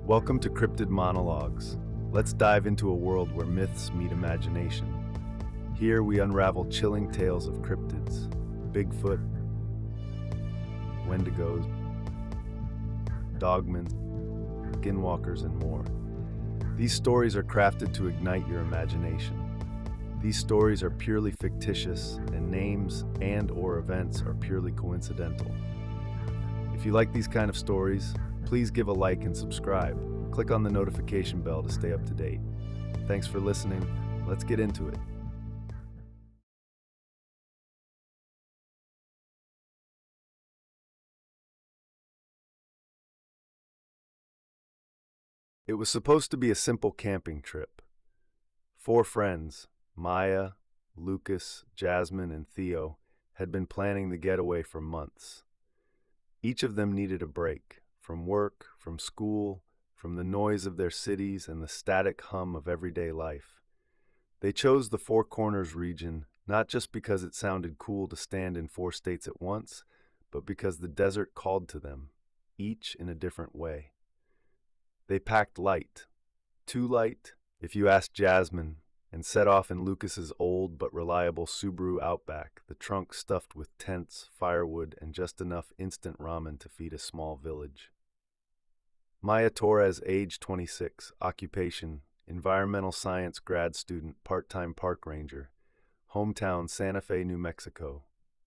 Welcome to Cryptid Monologues. Let's dive into a world where myths meet imagination. Here we unravel chilling tales of cryptids, Bigfoot, Wendigos, Dogmen, Skinwalkers, and more. These stories are crafted to ignite your imagination. These stories are purely fictitious, and names and/or events are purely coincidental. If you like these kind of stories, please give a like and subscribe. Click on the notification bell to stay up to date. Thanks for listening. Let's get into it. It was supposed to be a simple camping trip. 4 friends, Maya, Lucas, Jasmine, and Theo, had been planning the getaway for months. Each of them needed a break from work, from school, from the noise of their cities and the static hum of everyday life. They chose the Four Corners region not just because it sounded cool to stand in 4 states at once, but because the desert called to them, each in a different way. They packed light, too light, if you asked Jasmine, and set off in Lucas's old but reliable Subaru Outback, the trunk stuffed with tents, firewood, and just enough instant ramen to feed a small village. Maya Torres, age 26, occupation, environmental science grad student, part-time park ranger, hometown Santa Fe, New Mexico.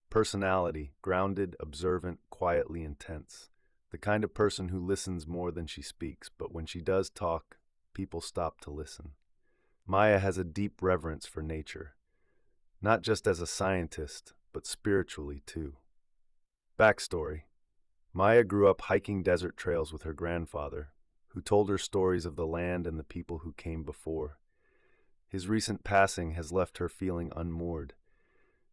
Personality, grounded, observant, quietly intense. The kind of person who listens more than she speaks, but when she does talk, people stop to listen. Maya has a deep reverence for nature, not just as a scientist, but spiritually too. Backstory. Maya grew up hiking desert trails with her grandfather, who told her stories of the land and the people who came before. His recent passing has left her feeling unmoored.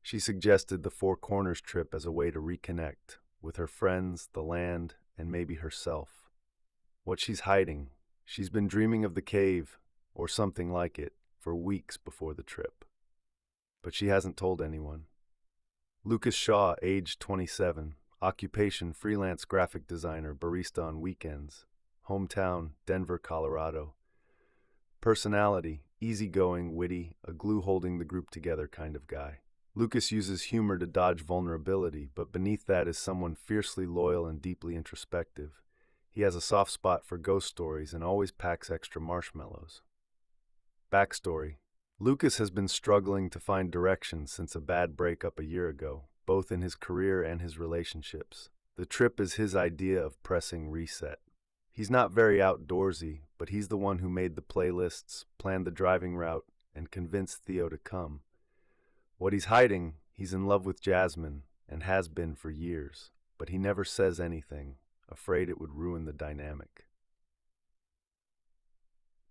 She suggested the Four Corners trip as a way to reconnect with her friends, the land, and maybe herself. What she's hiding, she's been dreaming of the cave, or something like it, for weeks before the trip. But she hasn't told anyone. Lucas Shaw, age 27, occupation freelance graphic designer, barista on weekends, hometown Denver, Colorado. Personality, easygoing, witty, a glue holding the group together kind of guy. Lucas uses humor to dodge vulnerability, but beneath that is someone fiercely loyal and deeply introspective. He has a soft spot for ghost stories and always packs extra marshmallows. Backstory. Lucas has been struggling to find direction since a bad breakup a year ago, both in his career and his relationships. The trip is his idea of pressing reset. He's not very outdoorsy, but he's the one who made the playlists, planned the driving route, and convinced Theo to come. What he's hiding, he's in love with Jasmine, and has been for years, but he never says anything, afraid it would ruin the dynamic.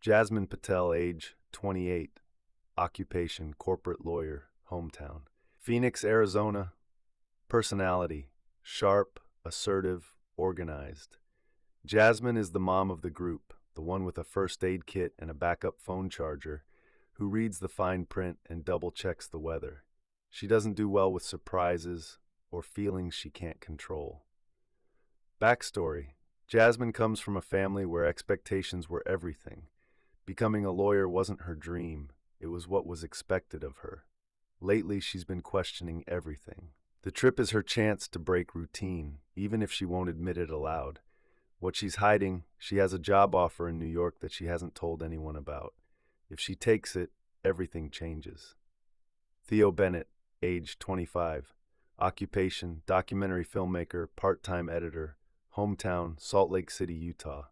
Jasmine Patel, age 28, occupation corporate lawyer, hometown Phoenix, Arizona. Personality, sharp, assertive, organized. Jasmine is the mom of the group, the one with a first aid kit and a backup phone charger, who reads the fine print and double-checks the weather. She doesn't do well with surprises or feelings she can't control. Backstory. Jasmine comes from a family where expectations were everything. Becoming a lawyer wasn't her dream, it was what was expected of her. Lately, she's been questioning everything. The trip is her chance to break routine, even if she won't admit it aloud. What she's hiding, she has a job offer in New York that she hasn't told anyone about. If she takes it, everything changes. Theo Bennett, age 25, occupation, documentary filmmaker, part-time editor, hometown, Salt Lake City, Utah.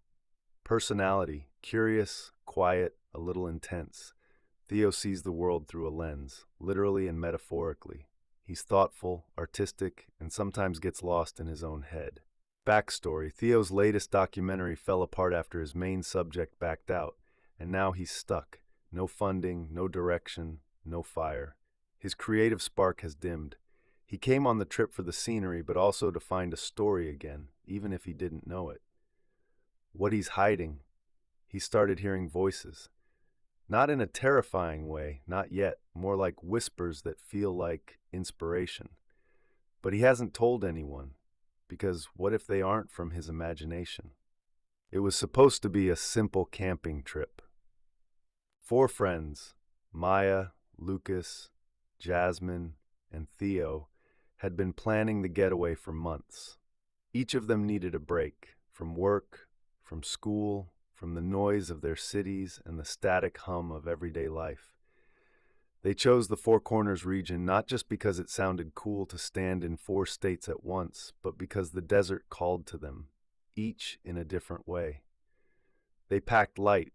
Personality, curious, quiet, a little intense. Theo sees the world through a lens, literally and metaphorically. He's thoughtful, artistic, and sometimes gets lost in his own head. Backstory. Theo's latest documentary fell apart after his main subject backed out, and now he's stuck. No funding, no direction, no fire. His creative spark has dimmed. He came on the trip for the scenery, but also to find a story again, even if he didn't know it. What he's hiding, he started hearing voices. Not in a terrifying way, not yet, more like whispers that feel like inspiration. But he hasn't told anyone, because what if they aren't from his imagination? It was supposed to be a simple camping trip. Four friends, Maya, Lucas, Jasmine, and Theo, had been planning the getaway for months. Each of them needed a break from work, from school, from the noise of their cities and the static hum of everyday life. They chose the Four Corners region not just because it sounded cool to stand in four states at once, but because the desert called to them, each in a different way. They packed light,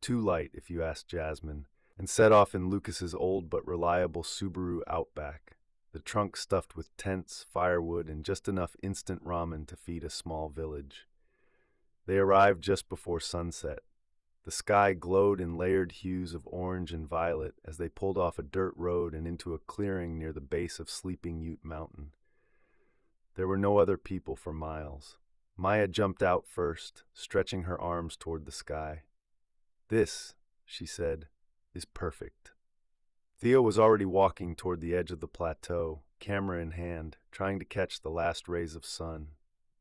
too light if you ask Jasmine, and set off in Lucas's old but reliable Subaru Outback, the trunk stuffed with tents, firewood, and just enough instant ramen to feed a small village. They arrived just before sunset. The sky glowed in layered hues of orange and violet as they pulled off a dirt road and into a clearing near the base of Sleeping Ute Mountain. There were no other people for miles. Maya jumped out first, stretching her arms toward the sky. "This," she said, "is perfect." Theo was already walking toward the edge of the plateau, camera in hand, trying to catch the last rays of sun.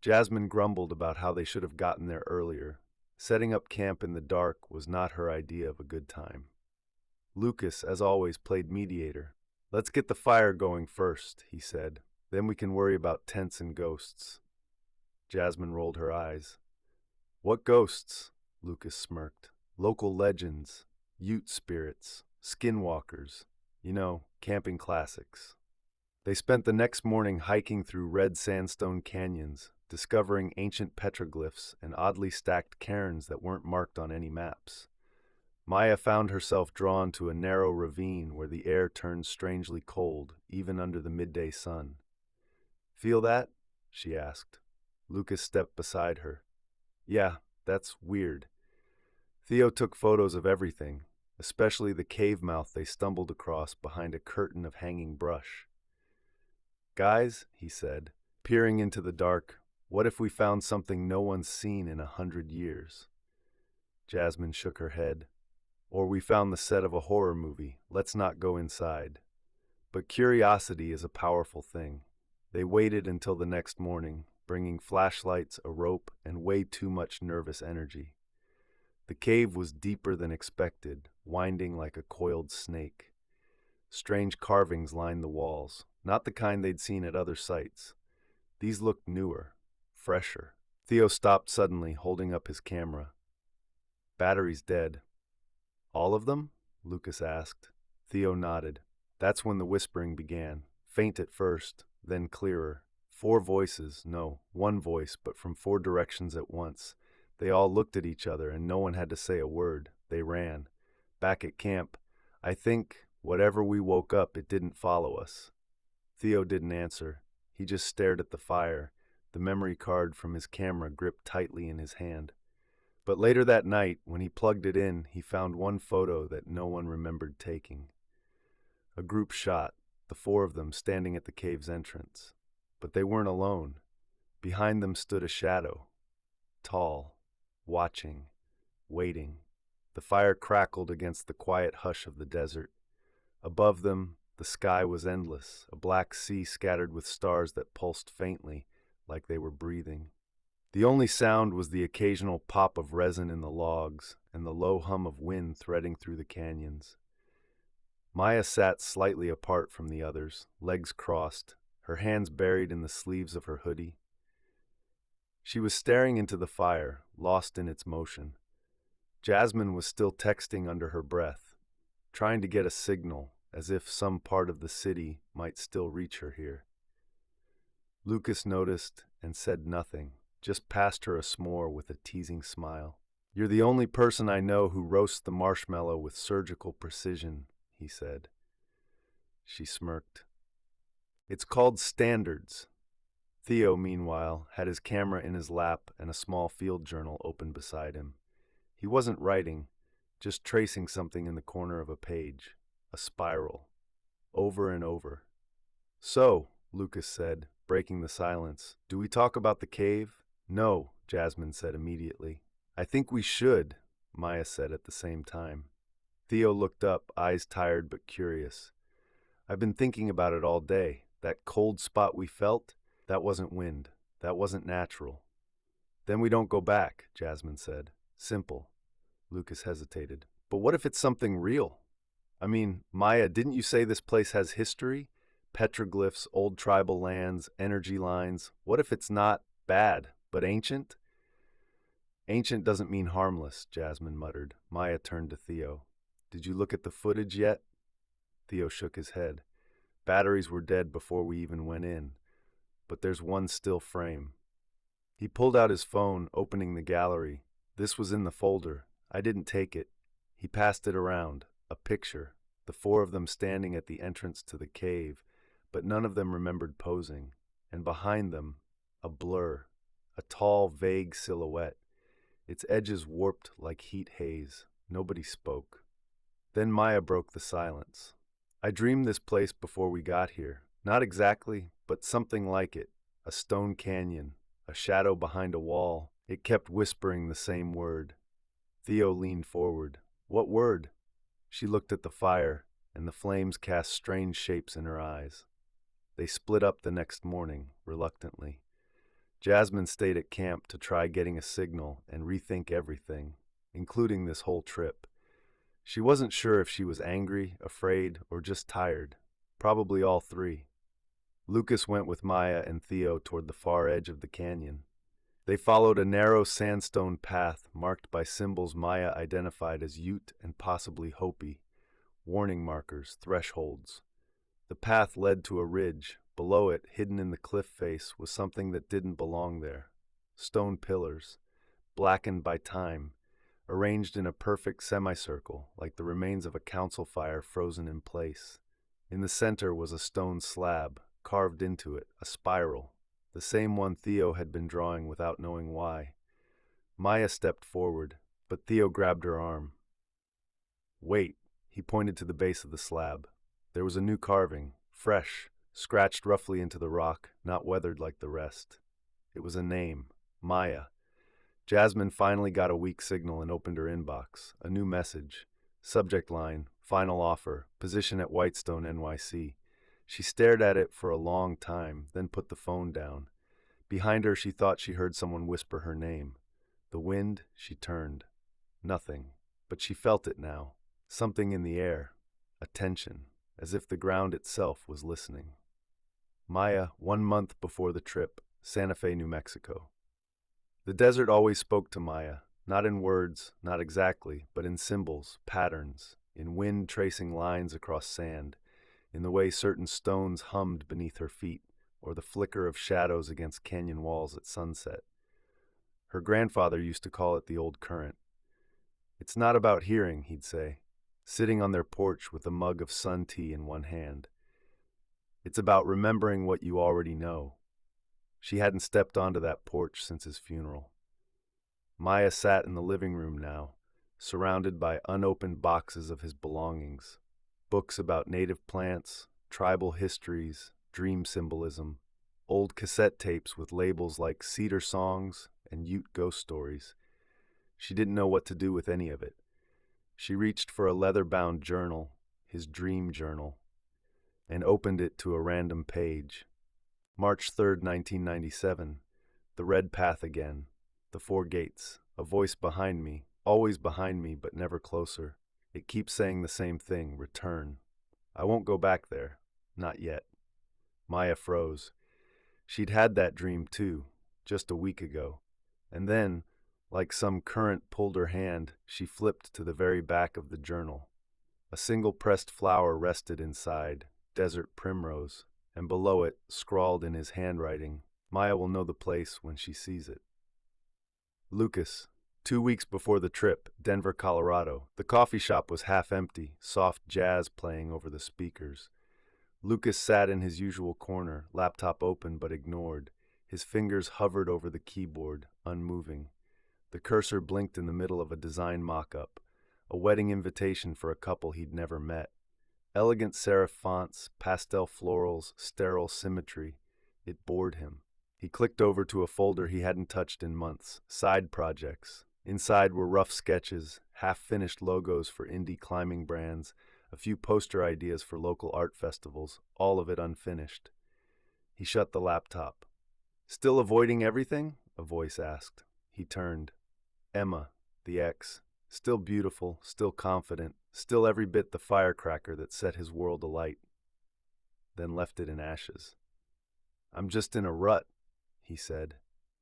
Jasmine grumbled about how they should have gotten there earlier. Setting up camp in the dark was not her idea of a good time. Lucas, as always, played mediator. "Let's get the fire going first," he said. "Then we can worry about tents and ghosts." Jasmine rolled her eyes. "What ghosts?" Lucas smirked. "Local legends, Ute spirits, skinwalkers, camping classics." They spent the next morning hiking through red sandstone canyons, discovering ancient petroglyphs and oddly stacked cairns that weren't marked on any maps. Maya found herself drawn to a narrow ravine where the air turned strangely cold, even under the midday sun. "Feel that?" she asked. Lucas stepped beside her. "Yeah, that's weird." Theo took photos of everything, especially the cave mouth they stumbled across behind a curtain of hanging brush. "Guys," he said, peering into the dark, "what if we found something no one's seen in 100 years?" Jasmine shook her head. "Or we found the set of a horror movie. Let's not go inside." But curiosity is a powerful thing. They waited until the next morning, bringing flashlights, a rope, and way too much nervous energy. The cave was deeper than expected, winding like a coiled snake. Strange carvings lined the walls, not the kind they'd seen at other sites. These looked newer, fresher. Theo stopped suddenly, holding up his camera. "Battery's dead." "All of them?" Lucas asked. Theo nodded. That's when the whispering began, faint at first, then clearer. Four voices, no, one voice, but from four directions at once. They all looked at each other, and no one had to say a word. They ran. "Back at camp. I think, whatever we woke up, it didn't follow us." Theo didn't answer. He just stared at the fire, the memory card from his camera gripped tightly in his hand. But later that night, when he plugged it in, he found one photo that no one remembered taking. A group shot, the four of them standing at the cave's entrance. But they weren't alone. Behind them stood a shadow, tall, watching, waiting. The fire crackled against the quiet hush of the desert. Above them, the sky was endless, a black sea scattered with stars that pulsed faintly, like they were breathing. The only sound was the occasional pop of resin in the logs and the low hum of wind threading through the canyons. Maya sat slightly apart from the others, legs crossed, her hands buried in the sleeves of her hoodie. She was staring into the fire, lost in its motion. Jasmine was still texting under her breath, trying to get a signal, as if some part of the city might still reach her here. Lucas noticed and said nothing, just passed her a s'more with a teasing smile. "You're the only person I know who roasts the marshmallow with surgical precision," he said. She smirked. "It's called standards." Theo, meanwhile, had his camera in his lap and a small field journal open beside him. He wasn't writing, just tracing something in the corner of a page, a spiral, over and over. "So," Lucas said, breaking the silence, "do we talk about the cave?" "No," Jasmine said immediately. "I think we should," Maya said at the same time. Theo looked up, eyes tired but curious. "I've been thinking about it all day. That cold spot we felt, that wasn't wind. That wasn't natural. Then we don't go back, Jasmine said. Simple. Lucas hesitated. But what if it's something real? I mean, Maya, didn't you say this place has history? Petroglyphs, old tribal lands, energy lines. What if it's not bad, but ancient? Ancient doesn't mean harmless, Jasmine muttered. Maya turned to Theo. Did you look at the footage yet? Theo shook his head. Batteries were dead before we even went in, but there's one still frame. He pulled out his phone, opening the gallery. This was in the folder. I didn't take it. He passed it around. A picture. The four of them standing at the entrance to the cave, but none of them remembered posing. And behind them, a blur. A tall, vague silhouette. Its edges warped like heat haze. Nobody spoke. Then Maya broke the silence. I dreamed this place before we got here. Not exactly, but something like it. A stone canyon. A shadow behind a wall. It kept whispering the same word. Theo leaned forward. What word? She looked at the fire, and the flames cast strange shapes in her eyes. They split up the next morning, reluctantly. Jasmine stayed at camp to try getting a signal and rethink everything, including this whole trip. She wasn't sure if she was angry, afraid, or just tired. Probably all three. Lucas went with Maya and Theo toward the far edge of the canyon. They followed a narrow sandstone path marked by symbols Maya identified as Ute and possibly Hopi, warning markers, thresholds. The path led to a ridge. Below it, hidden in the cliff face, was something that didn't belong there. Stone pillars, blackened by time, arranged in a perfect semicircle, like the remains of a council fire frozen in place. In the center was a stone slab, carved into it, a spiral, the same one Theo had been drawing without knowing why. Maya stepped forward, but Theo grabbed her arm. Wait, he pointed to the base of the slab. There was a new carving, fresh, scratched roughly into the rock, not weathered like the rest. It was a name, Maya. Jasmine finally got a weak signal and opened her inbox. A new message. Subject line, final offer, position at Whitestone, NYC. She stared at it for a long time, then put the phone down. Behind her, she thought she heard someone whisper her name. The wind, she turned. Nothing, but she felt it now. Something in the air. A tension, as if the ground itself was listening. Maya, 1 month before the trip, Santa Fe, New Mexico. The desert always spoke to Maya, not in words, not exactly, but in symbols, patterns, in wind tracing lines across sand, in the way certain stones hummed beneath her feet, or the flicker of shadows against canyon walls at sunset. Her grandfather used to call it the old current. It's not about hearing, he'd say, sitting on their porch with a mug of sun tea in one hand. It's about remembering what you already know. She hadn't stepped onto that porch since his funeral. Maya sat in the living room now, surrounded by unopened boxes of his belongings. Books about native plants, tribal histories, dream symbolism, old cassette tapes with labels like Cedar Songs and Ute Ghost Stories. She didn't know what to do with any of it. She reached for a leather-bound journal, his dream journal, and opened it to a random page. March 3rd, 1997. The red path again. The 4 gates. A voice behind me, always behind me, but never closer. It keeps saying the same thing, return. I won't go back there. Not yet. Maya froze. She'd had that dream too, just a week ago. And then, like some current pulled her hand, she flipped to the very back of the journal. A single pressed flower rested inside, desert primrose, and below it, scrawled in his handwriting, Maya will know the place when she sees it. Lucas. 2 weeks before the trip, Denver, Colorado. The coffee shop was half empty, soft jazz playing over the speakers. Lucas sat in his usual corner, laptop open but ignored. His fingers hovered over the keyboard, unmoving. The cursor blinked in the middle of a design mock-up, a wedding invitation for a couple he'd never met. Elegant serif fonts, pastel florals, sterile symmetry. It bored him. He clicked over to a folder he hadn't touched in months, side projects. Inside were rough sketches, half-finished logos for indie climbing brands, a few poster ideas for local art festivals, all of it unfinished. He shut the laptop. Still avoiding everything? A voice asked. He turned. Emma, the ex, still beautiful, still confident, still every bit the firecracker that set his world alight, then left it in ashes. "I'm just in a rut," he said.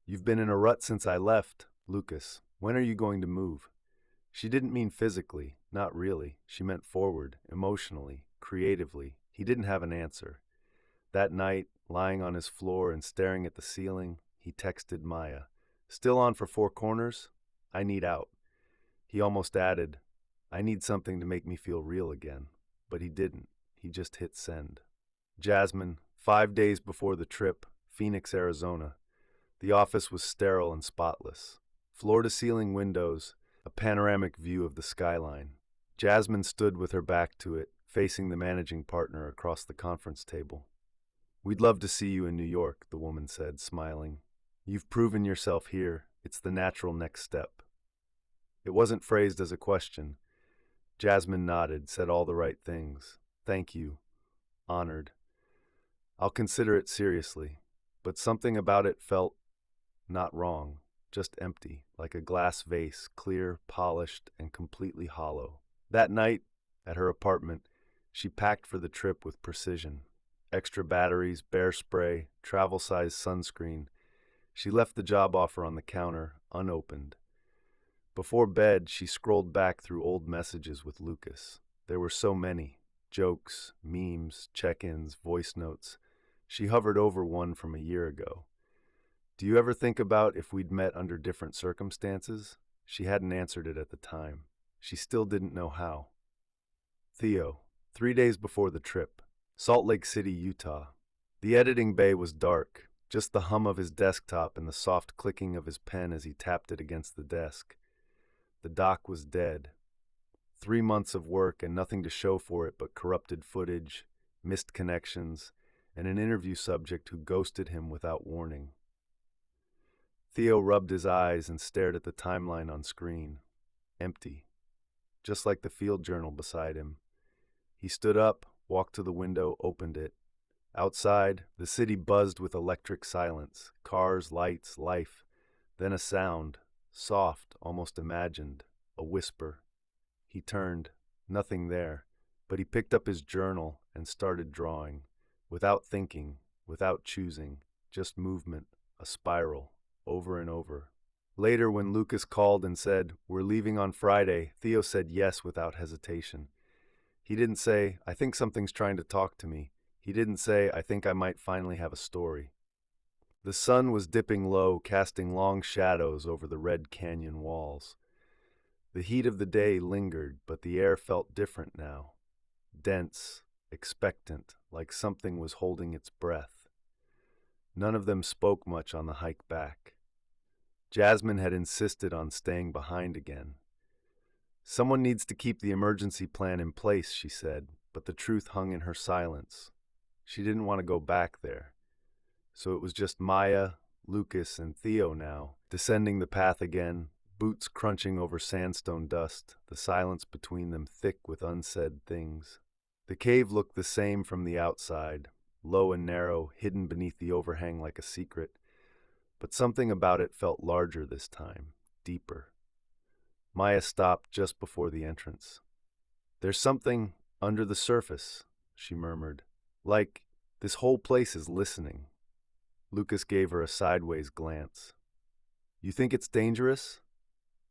"You've been in a rut since I left, Lucas. When are you going to move?" She didn't mean physically, not really. She meant forward, emotionally, creatively. He didn't have an answer. That night, lying on his floor and staring at the ceiling, he texted Maya. "Still on for Four Corners? I need out." He almost added, "I need something to make me feel real again." But he didn't. He just hit send. Jasmine, 5 days before the trip, Phoenix, Arizona. The office was sterile and spotless. Floor-to-ceiling windows, a panoramic view of the skyline. Jasmine stood with her back to it, facing the managing partner across the conference table. "We'd love to see you in New York," the woman said, smiling. "You've proven yourself here. It's the natural next step." It wasn't phrased as a question. Jasmine nodded, said all the right things. "Thank you. Honored. I'll consider it seriously." But something about it felt not wrong, just empty, like a glass vase, clear, polished, and completely hollow. That night, at her apartment, she packed for the trip with precision. Extra batteries, bear spray, travel-size sunscreen. She left the job offer on the counter, unopened. Before bed, she scrolled back through old messages with Lucas. There were so many. Jokes, memes, check-ins, voice notes. She hovered over one from a year ago. "Do you ever think about if we'd met under different circumstances?" She hadn't answered it at the time. She still didn't know how. Theo, 3 days before the trip. Salt Lake City, Utah. The editing bay was dark, just the hum of his desktop and the soft clicking of his pen as he tapped it against the desk. The doc was dead. 3 months of work and nothing to show for it but corrupted footage, missed connections, and an interview subject who ghosted him without warning. Theo rubbed his eyes and stared at the timeline on screen. Empty. Just like the field journal beside him. He stood up, walked to the window, opened it. Outside, the city buzzed with electric silence, cars, lights, life. Then a sound, soft, almost imagined, a whisper. He turned, nothing there, but he picked up his journal and started drawing, without thinking, without choosing, just movement, a spiral, over and over. Later, when Lucas called and said, "We're leaving on Friday," Theo said yes without hesitation. He didn't say, "I think something's trying to talk to me." He didn't say, "I think I might finally have a story." The sun was dipping low, casting long shadows over the red canyon walls. The heat of the day lingered, but the air felt different now. Dense, expectant, like something was holding its breath. None of them spoke much on the hike back. Jasmine had insisted on staying behind again. "Someone needs to keep the emergency plan in place," she said, but the truth hung in her silence. She didn't want to go back there. So it was just Maya, Lucas, and Theo now, descending the path again, boots crunching over sandstone dust, the silence between them thick with unsaid things. The cave looked the same from the outside, low and narrow, hidden beneath the overhang like a secret, but something about it felt larger this time, deeper. Maya stopped just before the entrance. "There's something under the surface," she murmured. "Like this whole place is listening." Lucas gave her a sideways glance. "You think it's dangerous?"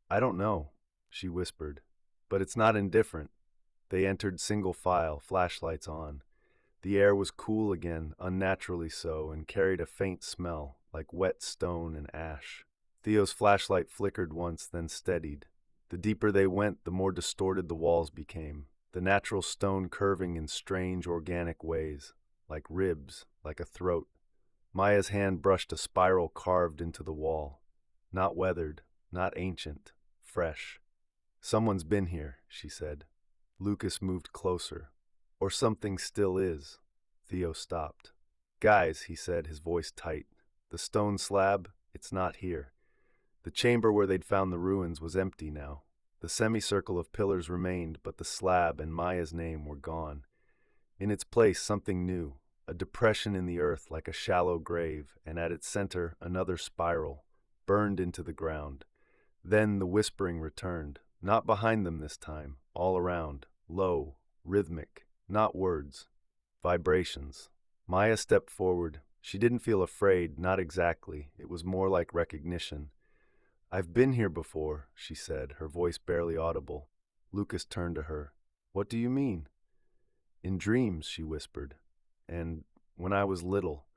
"I don't know," she whispered. "But it's not indifferent." They entered single file, flashlights on. The air was cool again, unnaturally so, and carried a faint smell, like wet stone and ash. Theo's flashlight flickered once, then steadied. The deeper they went, the more distorted the walls became, the natural stone curving in strange, organic ways, like ribs, like a throat. Maya's hand brushed a spiral carved into the wall. Not weathered, not ancient, fresh. "Someone's been here," she said. Lucas moved closer. "Or something still is." Theo stopped. "Guys," he said, his voice tight. "The stone slab, it's not here." The chamber where they'd found the ruins was empty now. The semicircle of pillars remained, but the slab and Maya's name were gone. In its place, something new, a depression in the earth like a shallow grave, and at its center, another spiral, burned into the ground. Then the whispering returned, not behind them this time, all around, low, rhythmic, not words, vibrations. Maya stepped forward. She didn't feel afraid, not exactly. It was more like recognition. "I've been here before," she said, her voice barely audible. Lucas turned to her. "What do you mean?" "In dreams," she whispered. "And when I was little,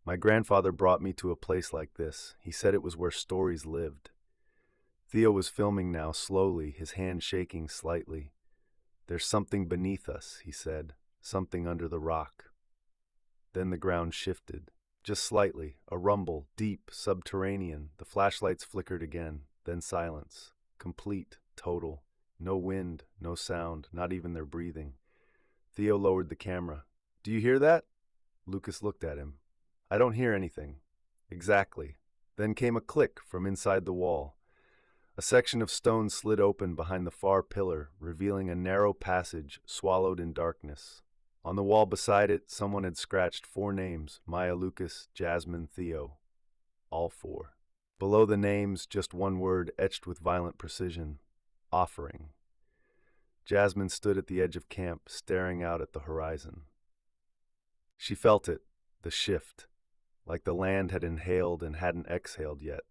my grandfather brought me to a place like this. He said it was where stories lived." Theo was filming now, slowly, his hand shaking slightly. "There's something beneath us," he said, "something under the rock." Then the ground shifted. Just slightly, a rumble, deep, subterranean. The flashlights flickered again, then silence. Complete, total. No wind, no sound, not even their breathing. Theo lowered the camera. "Do you hear that?" Lucas looked at him. "I don't hear anything." "Exactly." Then came a click from inside the wall. A section of stone slid open behind the far pillar, revealing a narrow passage swallowed in darkness. On the wall beside it, someone had scratched 4 names: Maya, Lucas, Jasmine, Theo. All 4. Below the names, just one word etched with violent precision: offering. Jasmine stood at the edge of camp, staring out at the horizon. She felt it, the shift, like the land had inhaled and hadn't exhaled yet.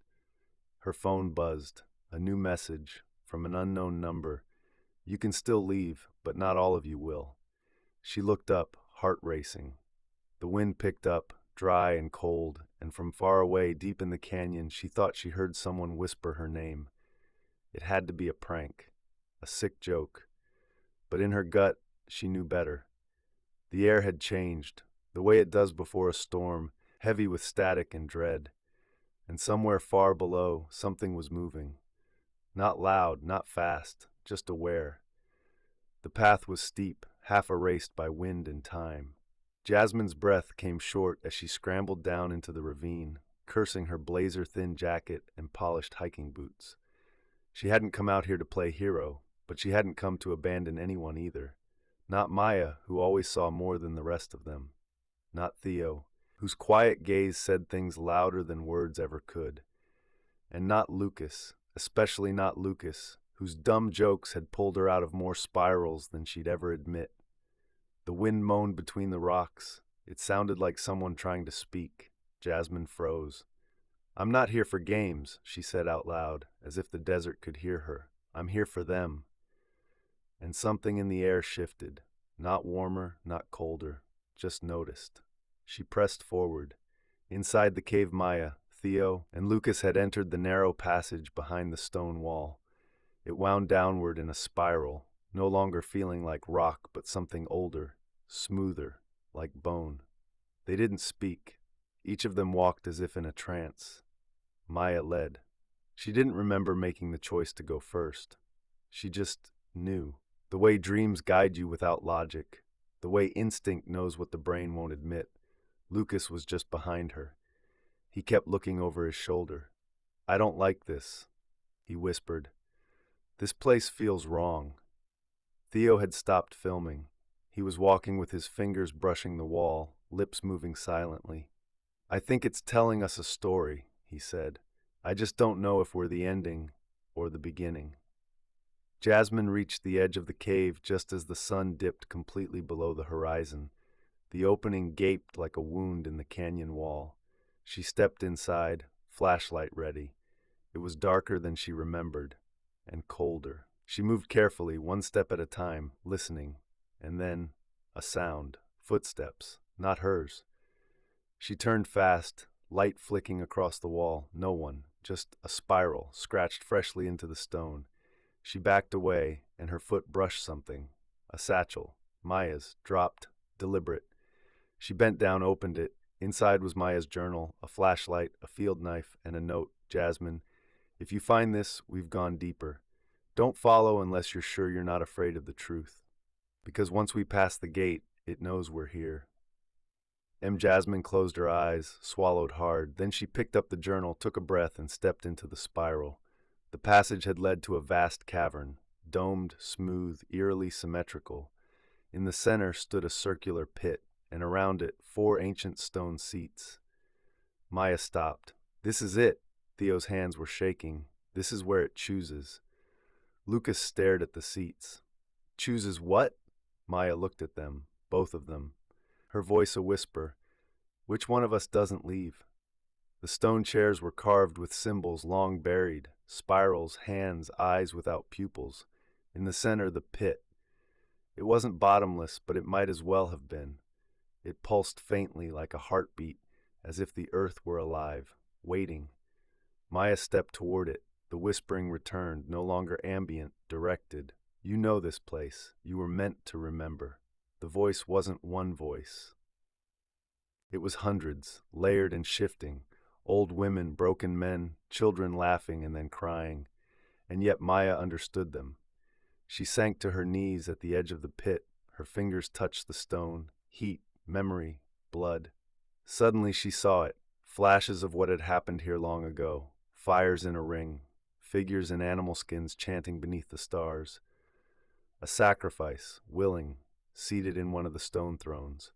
Her phone buzzed, a new message from an unknown number. "You can still leave, but not all of you will." She looked up, heart racing. The wind picked up, dry and cold, and from far away, deep in the canyon, she thought she heard someone whisper her name. It had to be a prank, a sick joke. But in her gut, she knew better. The air had changed, the way it does before a storm, heavy with static and dread. And somewhere far below, something was moving. Not loud, not fast, just aware. The path was steep, half erased by wind and time. Jasmine's breath came short as she scrambled down into the ravine, cursing her blazer-thin jacket and polished hiking boots. She hadn't come out here to play hero, but she hadn't come to abandon anyone either. Not Maya, who always saw more than the rest of them. Not Theo, whose quiet gaze said things louder than words ever could. And not Lucas, especially not Lucas, whose dumb jokes had pulled her out of more spirals than she'd ever admit. The wind moaned between the rocks. It sounded like someone trying to speak. Jasmine froze. "I'm not here for games," she said out loud, as if the desert could hear her. "I'm here for them." And something in the air shifted. Not warmer, not colder, just noticed. She pressed forward. Inside the cave, Maya, Theo, and Lucas had entered the narrow passage behind the stone wall. It wound downward in a spiral, no longer feeling like rock but something older, smoother, like bone. They didn't speak. Each of them walked as if in a trance. Maya led. She didn't remember making the choice to go first. She just knew. The way dreams guide you without logic. The way instinct knows what the brain won't admit. Lucas was just behind her. He kept looking over his shoulder. "I don't like this," he whispered. "This place feels wrong." Theo had stopped filming. He was walking with his fingers brushing the wall, lips moving silently. "I think it's telling us a story," he said. "I just don't know if we're the ending or the beginning." Jasmine reached the edge of the cave just as the sun dipped completely below the horizon. The opening gaped like a wound in the canyon wall. She stepped inside, flashlight ready. It was darker than she remembered, and colder. She moved carefully, one step at a time, listening. And then, a sound. Footsteps. Not hers. She turned fast, light flicking across the wall. No one. Just a spiral, scratched freshly into the stone. She backed away, and her foot brushed something. A satchel. Maya's. Dropped. Deliberate. She bent down, opened it. Inside was Maya's journal, a flashlight, a field knife, and a note. "Jasmine, if you find this, we've gone deeper. Don't follow unless you're sure you're not afraid of the truth. Because once we pass the gate, it knows we're here." Jasmine closed her eyes, swallowed hard. Then she picked up the journal, took a breath, and stepped into the spiral. The passage had led to a vast cavern, domed, smooth, eerily symmetrical. In the center stood a circular pit, and around it 4 ancient stone seats. Maya stopped. "This is it." Theo's hands were shaking. This is where it chooses. Lucas stared at the seats. Chooses what? Maya looked at them, both of them. Her voice a whisper. Which one of us doesn't leave? The stone chairs were carved with symbols long buried, spirals, hands, eyes without pupils. In the center, the pit. It wasn't bottomless, but it might as well have been. It pulsed faintly like a heartbeat, as if the earth were alive, waiting. Maya stepped toward it. The whispering returned, no longer ambient, directed. You know this place. You were meant to remember. The voice wasn't one voice. It was hundreds, layered and shifting. Old women, broken men, children laughing and then crying. And yet Maya understood them. She sank to her knees at the edge of the pit. Her fingers touched the stone. Heat, memory, blood. Suddenly she saw it. Flashes of what had happened here long ago. Fires in a ring. Figures in animal skins chanting beneath the stars. A sacrifice, willing, seated in one of the stone thrones.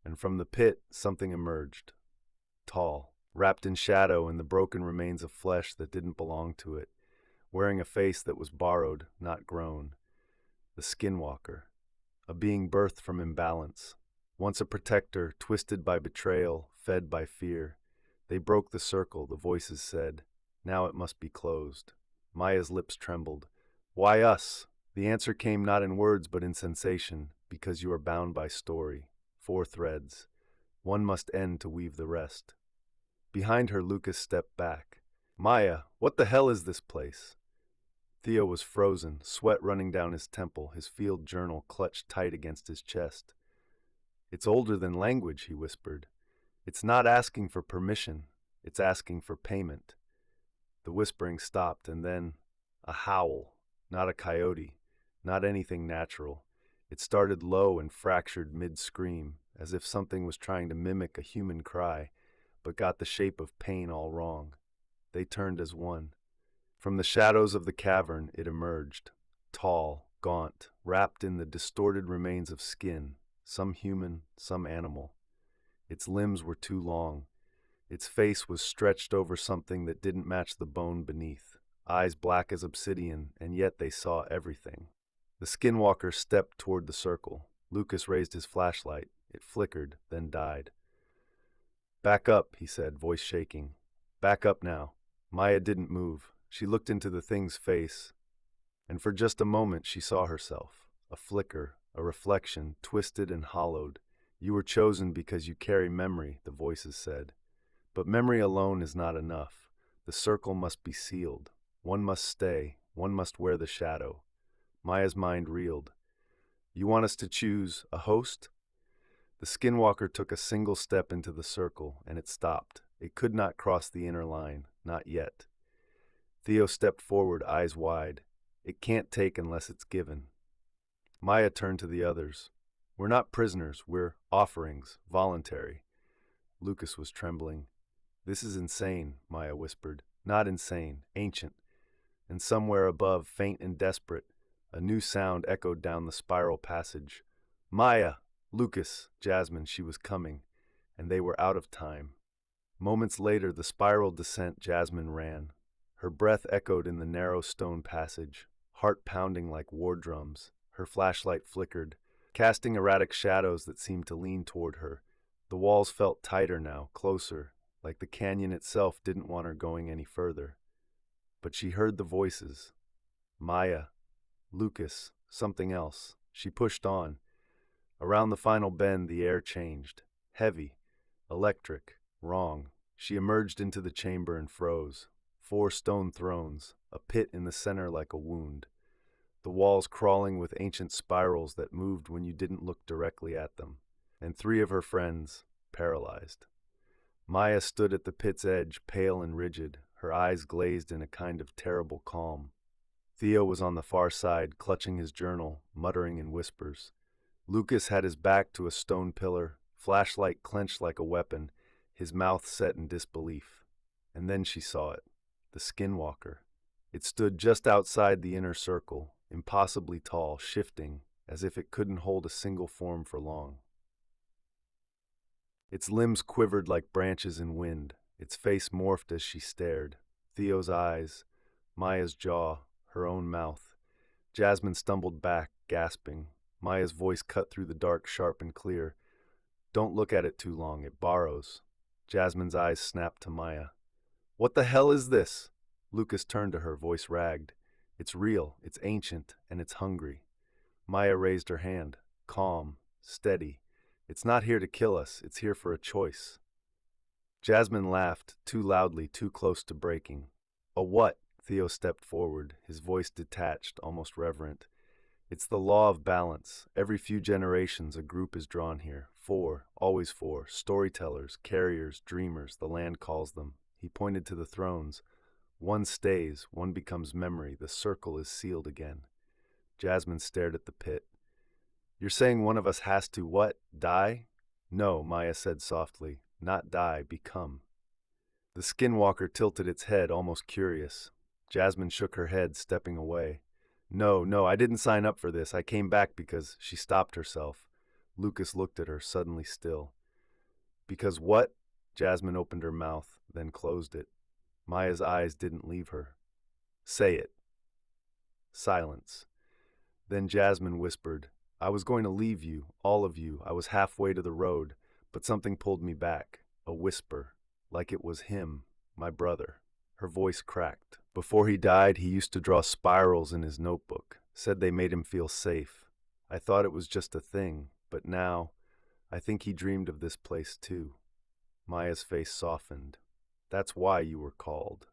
And from the pit, something emerged. Tall, wrapped in shadow and the broken remains of flesh that didn't belong to it. Wearing a face that was borrowed, not grown. The Skinwalker. A being birthed from imbalance. Once a protector, twisted by betrayal, fed by fear. They broke the circle, the voices said. Now it must be closed. Maya's lips trembled. Why us? The answer came not in words but in sensation, because you are bound by story. 4 threads. One must end to weave the rest. Behind her, Lucas stepped back. Maya, what the hell is this place? Theo was frozen, sweat running down his temple, his field journal clutched tight against his chest. It's older than language, he whispered. It's not asking for permission, it's asking for payment. The whispering stopped, and then a howl, not a coyote, not anything natural. It started low and fractured mid-scream, as if something was trying to mimic a human cry, but got the shape of pain all wrong. They turned as one. From the shadows of the cavern it emerged, tall, gaunt, wrapped in the distorted remains of skin, some human, some animal. Its limbs were too long. Its face was stretched over something that didn't match the bone beneath, eyes black as obsidian, and yet they saw everything. The Skinwalker stepped toward the circle. Lucas raised his flashlight. It flickered, then died. Back up, he said, voice shaking. Back up now. Maya didn't move. She looked into the thing's face, and for just a moment she saw herself. A flicker, a reflection, twisted and hollowed. You were chosen because you carry memory, the voices said. But memory alone is not enough. The circle must be sealed. One must stay. One must wear the shadow. Maya's mind reeled. You want us to choose a host? The Skinwalker took a single step into the circle, and it stopped. It could not cross the inner line, not yet. Theo stepped forward, eyes wide. It can't take unless it's given. Maya turned to the others. We're not prisoners, we're offerings, voluntary. Lucas was trembling. This is insane, Maya whispered. Not insane, ancient. And somewhere above, faint and desperate, a new sound echoed down the spiral passage. Maya! Lucas, Jasmine, she was coming, and they were out of time. Moments later, the spiral descent, Jasmine ran. Her breath echoed in the narrow stone passage, heart pounding like war drums. Her flashlight flickered, casting erratic shadows that seemed to lean toward her. The walls felt tighter now, closer, like the canyon itself didn't want her going any further. But she heard the voices. Maya, Lucas, something else. She pushed on. Around the final bend, the air changed. Heavy, electric, wrong. She emerged into the chamber and froze. 4 stone thrones, a pit in the center like a wound. The walls crawling with ancient spirals that moved when you didn't look directly at them. And 3 of her friends, paralyzed. Maya stood at the pit's edge, pale and rigid, her eyes glazed in a kind of terrible calm. Theo was on the far side, clutching his journal, muttering in whispers. Lucas had his back to a stone pillar, flashlight clenched like a weapon, his mouth set in disbelief. And then she saw it, the Skinwalker. It stood just outside the inner circle, impossibly tall, shifting, as if it couldn't hold a single form for long. Its limbs quivered like branches in wind, Its face morphed as she stared. Theo's eyes, Maya's jaw, her own mouth. Jasmine stumbled back, gasping. Maya's voice cut through the dark, sharp and clear. Don't look at it too long, it borrows. Jasmine's eyes snapped to Maya. What the hell is this? Lucas turned to her, voice ragged. It's real, it's ancient, and it's hungry. Maya raised her hand, calm, steady. It's not here to kill us, it's here for a choice. Jasmine laughed, too loudly, too close to breaking. A what? Theo stepped forward, his voice detached, almost reverent. It's the law of balance. Every few generations a group is drawn here. Four, always four, storytellers, carriers, dreamers, the land calls them. He pointed to the thrones. One stays, one becomes memory, the circle is sealed again. Jasmine stared at the pit. You're saying one of us has to what? Die? No, Maya said softly. Not die, become. The Skinwalker tilted its head, almost curious. Jasmine shook her head, stepping away. No, I didn't sign up for this. I came back because she stopped herself. Lucas looked at her, suddenly still. Because what? Jasmine opened her mouth, then closed it. Maya's eyes didn't leave her. Say it. Silence. Then Jasmine whispered, I was going to leave you, all of you. I was halfway to the road, but something pulled me back. A whisper, like it was him, my brother. Her voice cracked. Before he died, he used to draw spirals in his notebook, said they made him feel safe. I thought it was just a thing, but now, I think he dreamed of this place too. Maya's face softened. That's why you were called.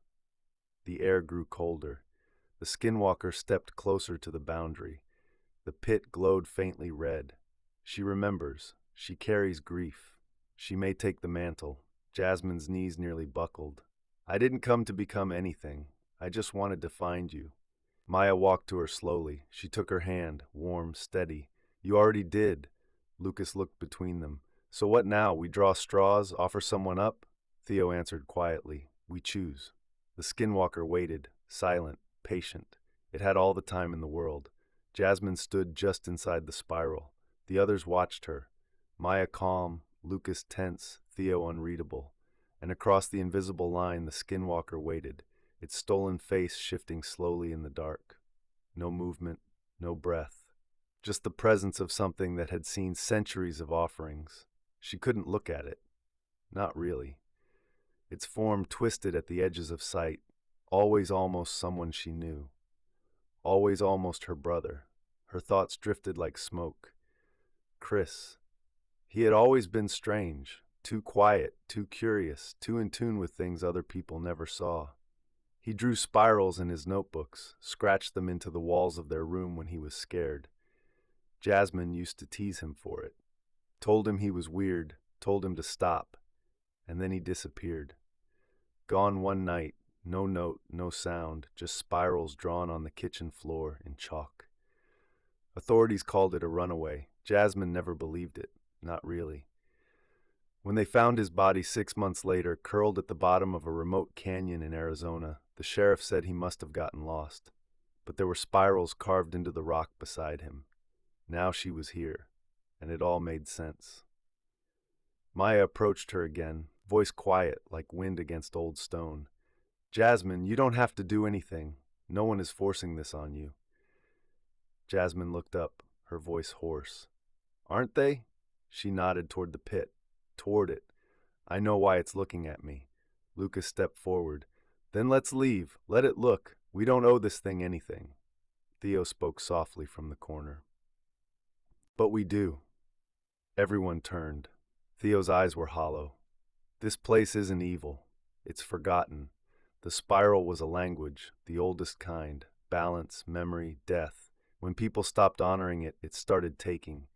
The air grew colder. The Skinwalker stepped closer to the boundary. The pit glowed faintly red. She remembers. She carries grief. She may take the mantle. Jasmine's knees nearly buckled. I didn't come to become anything. I just wanted to find you. Maya walked to her slowly. She took her hand, warm, steady. You already did. Lucas looked between them. So what now? We draw straws, offer someone up? Theo answered quietly. We choose. The Skinwalker waited, silent, patient. It had all the time in the world. Jasmine stood just inside the spiral. The others watched her. Maya calm, Lucas tense, Theo unreadable. And across the invisible line, the Skinwalker waited, its stolen face shifting slowly in the dark. No movement, no breath. Just the presence of something that had seen centuries of offerings. She couldn't look at it. Not really. Its form twisted at the edges of sight, always almost someone she knew. Always almost her brother. Her thoughts drifted like smoke. Chris. He had always been strange, too quiet, too curious, too in tune with things other people never saw. He drew spirals in his notebooks, scratched them into the walls of their room when he was scared. Jasmine used to tease him for it. Told him he was weird, told him to stop, and then he disappeared. Gone one night, no note, no sound, just spirals drawn on the kitchen floor in chalk. Authorities called it a runaway. Jasmine never believed it, not really. When they found his body 6 months later, curled at the bottom of a remote canyon in Arizona, the sheriff said he must have gotten lost. But there were spirals carved into the rock beside him. Now she was here, and it all made sense. Maya approached her again, voice quiet like wind against old stone. Jasmine, you don't have to do anything. No one is forcing this on you. Jasmine looked up, her voice hoarse. Aren't they? She nodded toward the pit. Toward it. I know why it's looking at me. Lucas stepped forward. Then let's leave. Let it look. We don't owe this thing anything. Theo spoke softly from the corner. But we do. Everyone turned. Theo's eyes were hollow. This place isn't evil. It's forgotten. The spiral was a language, the oldest kind. Balance, memory, death. When people stopped honoring it, it started taking.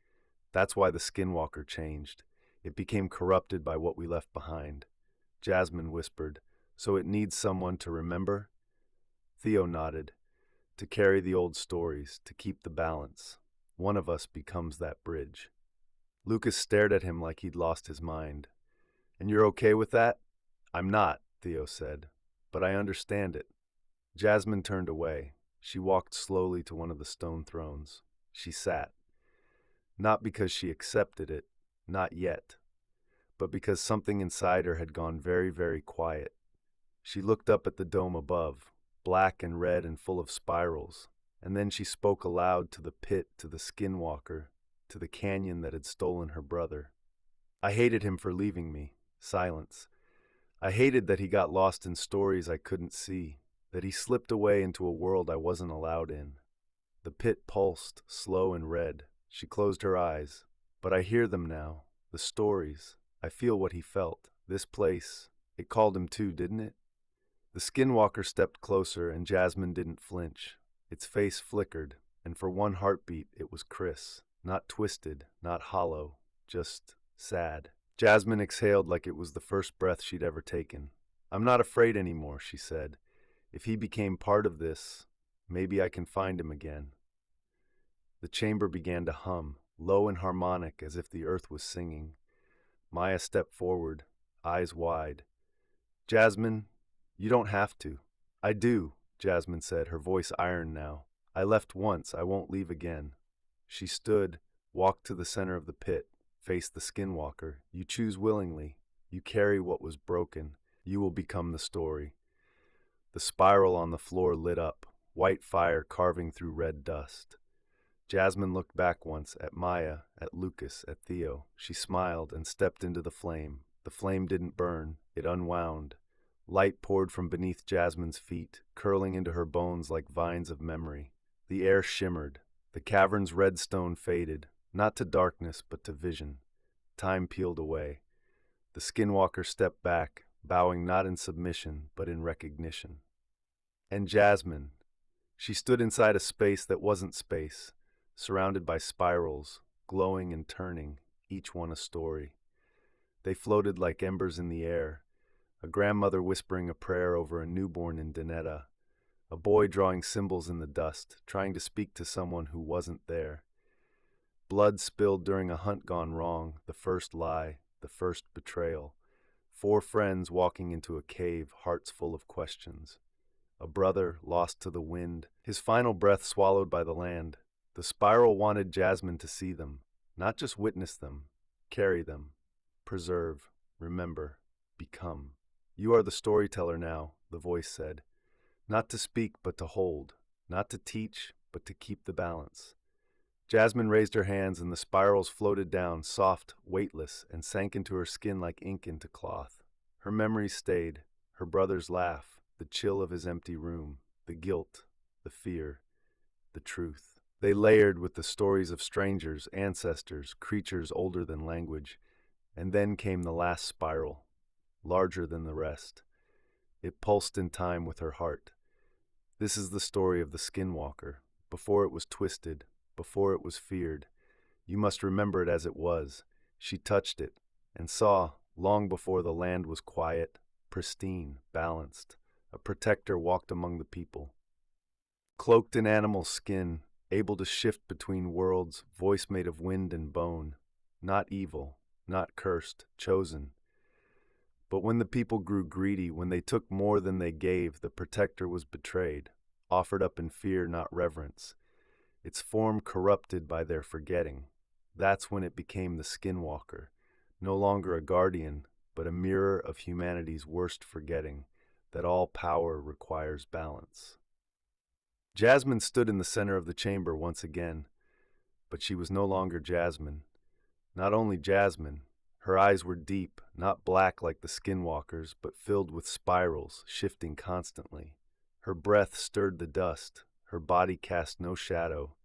That's why the Skinwalker changed. It became corrupted by what we left behind. Jasmine whispered, so it needs someone to remember? Theo nodded. To carry the old stories, to keep the balance. One of us becomes that bridge. Lucas stared at him like he'd lost his mind. And you're okay with that? I'm not, Theo said, but I understand it. Jasmine turned away. She walked slowly to one of the stone thrones. She sat. Not because she accepted it, not yet, but because something inside her had gone very, very quiet. She looked up at the dome above, black and red and full of spirals, and then she spoke aloud to the pit, to the Skinwalker, to the canyon that had stolen her brother. I hated him for leaving me. Silence. I hated that he got lost in stories I couldn't see, that he slipped away into a world I wasn't allowed in. The pit pulsed, slow and red. She closed her eyes. But I hear them now, the stories. I feel what he felt. This place, it called him too, didn't it? The Skinwalker stepped closer, and Jasmine didn't flinch. Its face flickered, and for one heartbeat it was Chris. Not twisted, not hollow, just sad. Jasmine exhaled like it was the first breath she'd ever taken. "I'm not afraid anymore," she said. "If he became part of this, maybe I can find him again." The chamber began to hum, low and harmonic as if the earth was singing. Maya stepped forward, eyes wide. "Jasmine, you don't have to." "I do," Jasmine said, her voice iron now. "I left once, I won't leave again." She stood, walked to the center of the pit, faced the Skinwalker. "You choose willingly. You carry what was broken. You will become the story." The spiral on the floor lit up, white fire carving through red dust. Jasmine looked back once at Maya, at Lucas, at Theo. She smiled and stepped into the flame. The flame didn't burn, it unwound. Light poured from beneath Jasmine's feet, curling into her bones like vines of memory. The air shimmered. The cavern's red stone faded, not to darkness but to vision. Time peeled away. The Skinwalker stepped back, bowing not in submission but in recognition. And Jasmine. She stood inside a space that wasn't space, surrounded by spirals, glowing and turning, each one a story. They floated like embers in the air, a grandmother whispering a prayer over a newborn in Danetta, a boy drawing symbols in the dust, trying to speak to someone who wasn't there. Blood spilled during a hunt gone wrong, the first lie, the first betrayal. 4 friends walking into a cave, hearts full of questions. A brother lost to the wind, his final breath swallowed by the land. The spiral wanted Jasmine to see them, not just witness them, carry them, preserve, remember, become. "You are the storyteller now," the voice said. "Not to speak, but to hold. Not to teach, but to keep the balance." Jasmine raised her hands and the spirals floated down, soft, weightless, and sank into her skin like ink into cloth. Her memories stayed, her brother's laugh, the chill of his empty room, the guilt, the fear, the truth. They layered with the stories of strangers, ancestors, creatures older than language. And then came the last spiral, larger than the rest. It pulsed in time with her heart. This is the story of the Skinwalker, before it was twisted, before it was feared. You must remember it as it was. She touched it, and saw, long before the land was quiet, pristine, balanced, a protector walked among the people. Cloaked in animal skin, able to shift between worlds, voice made of wind and bone. Not evil, not cursed, chosen. But when the people grew greedy, when they took more than they gave, the protector was betrayed, offered up in fear, not reverence. Its form corrupted by their forgetting. That's when it became the Skinwalker, no longer a guardian, but a mirror of humanity's worst forgetting, that all power requires balance. Jasmine stood in the center of the chamber once again, but she was no longer Jasmine. Not only Jasmine, her eyes were deep, not black like the Skinwalker's, but filled with spirals, shifting constantly. Her breath stirred the dust, her body cast no shadow.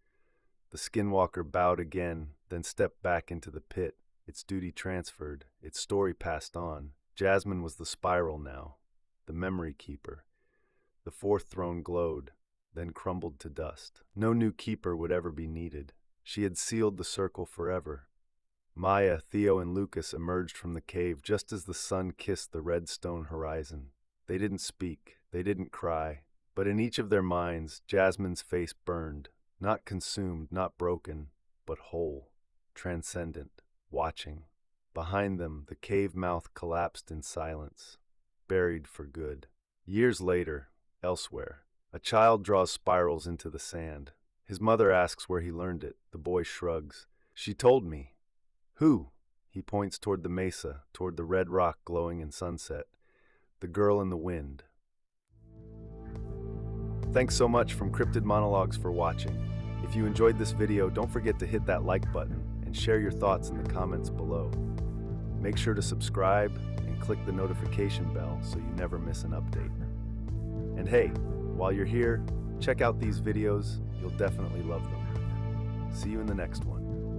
The Skinwalker bowed again, then stepped back into the pit, its duty transferred, its story passed on. Jasmine was the spiral now, the memory keeper. The 4th throne glowed, then crumbled to dust. No new keeper would ever be needed. She had sealed the circle forever. Maya, Theo, and Lucas emerged from the cave just as the sun kissed the red stone horizon. They didn't speak, they didn't cry, but in each of their minds, Jasmine's face burned, not consumed, not broken, but whole, transcendent, watching. Behind them, the cave mouth collapsed in silence, buried for good. Years later, elsewhere, a child draws spirals into the sand. His mother asks where he learned it. The boy shrugs. "She told me." "Who?" He points toward the mesa, toward the red rock glowing in sunset. The girl in the wind. Thanks so much from Cryptid Monologues for watching. If you enjoyed this video, don't forget to hit that like button and share your thoughts in the comments below. Make sure to subscribe and click the notification bell so you never miss an update. And hey, while you're here, check out these videos. You'll definitely love them. See you in the next one.